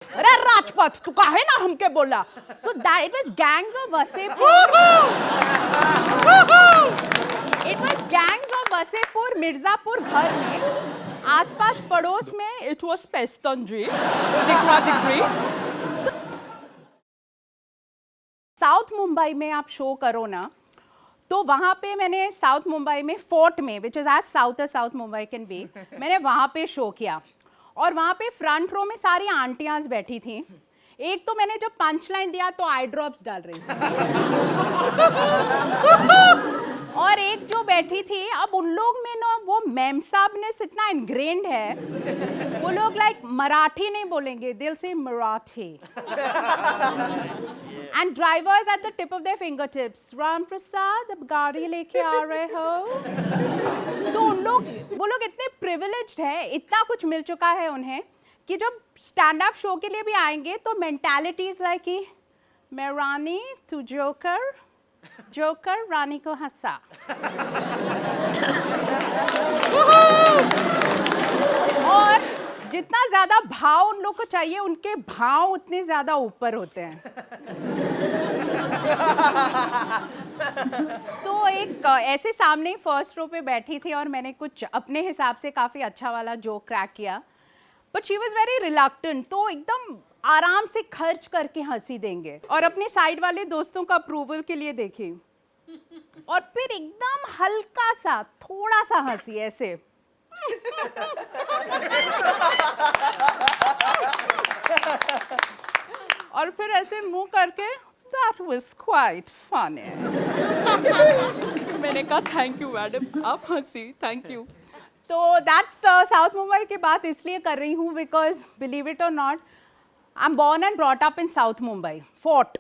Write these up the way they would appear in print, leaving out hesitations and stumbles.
अरे राजपथ तू काहे ना हमके बोला. So that it was gangs of Wasepur. It was gangs of Wasepur, Mirzapur घर में, आसपास पड़ोस में it was पेस्तनजी, दिखवा दिखरी. साउथ मुंबई में आप शो करो ना, तो वहाँ पे मैंने साउथ मुंबई में फोर्ट में, which is as south as South Mumbai can be, मैंने वहाँ पे शो किया. और वहाँ पे फ्रंट रो में सारी आंटियाँ बैठी थी. एक तो मैंने जब पंच लाइन दिया तो आई ड्रॉप्स डाल रही थी. और एक जो बैठी थी, अब उन लोग में ना वो मैम साहब ने इतना इनग्रेन्ड है, वो लोग लाइक मराठी नहीं बोलेंगे, दिल से Marathi. And drivers at the tip of their fingertips, Ram Prasad अब गाड़ी लेके आ रहे हो. तो वो लोग इतने प्रिविलेज्ड है, इतना कुछ मिल चुका है उन्हें कि जब स्टैंड अप शो के लिए भी आएंगे तो मेंटालिटीज लाइक कि मैं रानी तू जोकर, जोकर रानी को हंसा. और जितना ज्यादा भाव उन लोग को चाहिए, उनके भाव उतने ज्यादा ऊपर होते हैं. तो एक ऐसे सामने फर्स्ट रो पे बैठी थी और मैंने कुछ अपने हिसाब से काफी अच्छा वाला जोक क्रैक किया, but she was very reluctant. तो एकदम आराम से खर्च करके हंसी देंगे और अपने साइड वाले दोस्तों का अप्रूवल के लिए देखी, और फिर एकदम हल्का सा थोड़ा सा हंसी ऐसे. और फिर ऐसे मुंह करके that was quite funny. मैंने कहा थैंक यू मैडम, आप हंसी, थैंक यू. तो दैट्स साउथ मुंबई की बात इसलिए कर रही हूँ बिकॉज बिलीव इट और not, I am born and brought up in south Mumbai fort.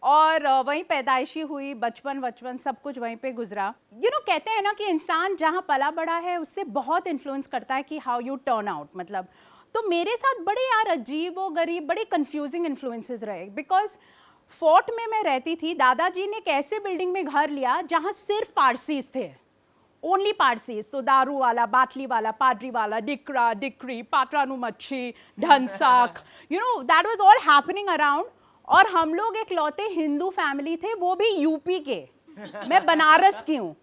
और वहीं पैदाइशी हुई, बचपन सब कुछ वहीं पे गुजरा. कहते हैं ना कि इंसान जहाँ पला बड़ा है उससे बहुत इन्फ्लुएंस करता है कि हाउ यू टर्न आउट. मतलब तो मेरे साथ बड़े यार अजीब व गरीब बड़े कंफ्यूजिंग इन्फ्लुएंसेस रहे. बिकॉज फोर्ट में मैं रहती थी, दादाजी ने एक ऐसे बिल्डिंग में घर लिया जहाँ सिर्फ पारसीज थे, ओनली पारसीज. तो दारू वाला, बाटली वाला, पादरी वाला, डिकरा dikri, patrani machhi, dhansak, that was all happening around. और हम लोग एक लौते हिंदू फैमिली थे, वो भी यूपी के, मैं बनारस की हूँ.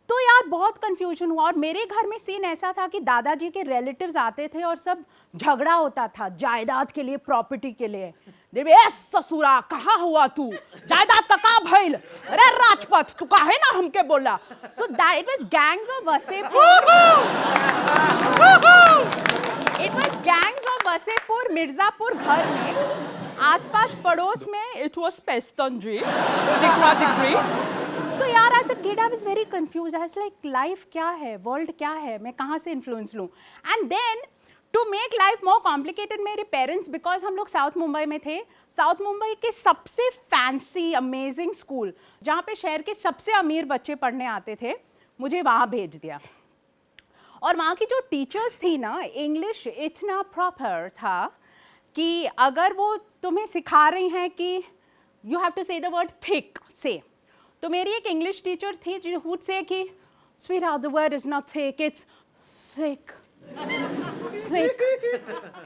तो यार बहुत कंफ्यूजन हुआ. और मेरे घर में सीन ऐसा था कि दादाजी के रिलेटिव्स आते थे और सब झगड़ा होता था जायदाद के लिए, प्रॉपर्टी के लिए. ससुरा कहाँ हुआ तू, जायदाद का कहाँ भइल, अरे राजपथ तू काहे ना हमके बोला. So that it was gangs of Wasseypur. It was gangs of Wasseypur, Mirzapur घर में, आसपास पड़ोस में इट वाज पेस्तनजी, दिखवा दिखरी. तो यार as a kid I was very confuse. I was like life क्या है, वर्ल्ड क्या है, मैं कहाँ से इन्फ्लुएंस लूँ. And then to make life more complicated, मेरे पेरेंट्स, बिकॉज हम लोग साउथ मुंबई में थे, साउथ मुंबई के सबसे फैंसी अमेजिंग स्कूल जहाँ पे शहर के सबसे अमीर बच्चे पढ़ने आते थे, मुझे वहाँ भेज दिया. और वहाँ की जो टीचर्स थी ना, इंग्लिश इतना प्रॉपर था कि अगर वो तुम्हें सिखा रही हैं कि यू हैव टू से द वर्ड थिक से, तो मेरी एक इंग्लिश टीचर थी जो वुड से कि sweetheart the word is not thick, it's thick thick.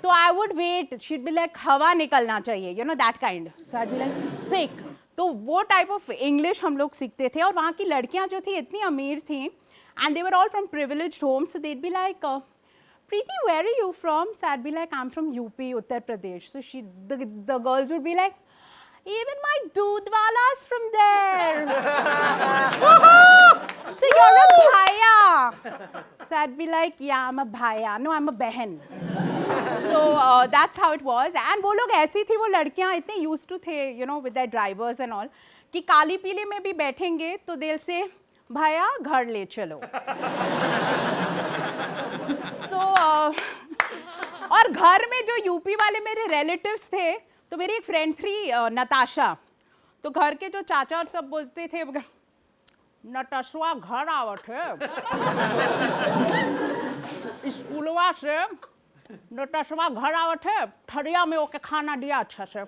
तो I would wait, she would be like हवा निकलना चाहिए, that kind. So I would be like thick. तो वो टाइप ऑफ इंग्लिश हम लोग सीखते थे. और वहाँ की लड़कियाँ जो थी इतनी अमीर थी, and they were all from privileged homes, so they would be like Preeti, where are you from? So I'd be like, I'm from UP, Uttar Pradesh. So the girls would be like, even my doodhwala's from there. So you're a bhaiya. So I'd be like, yeah, I'm a bhaiya. No, I'm a behan. So that's how it was. And वो लोग ऐसी थी, वो लड़कियाँ इतने used to थे, with their drivers and all, कि काली पीली में भी बैठेंगे तो दिल से भाया घर ले चलो. और घर में जो यूपी वाले मेरे रिलेटिव्स थे, तो मेरी एक फ्रेंड थी नताशा, तो घर के जो चाचा और सब बोलते थे, नताशा घर आवत है स्कूलवा से, नताशा घर आवत है, ठरिया में ओके खाना दिया अच्छा से.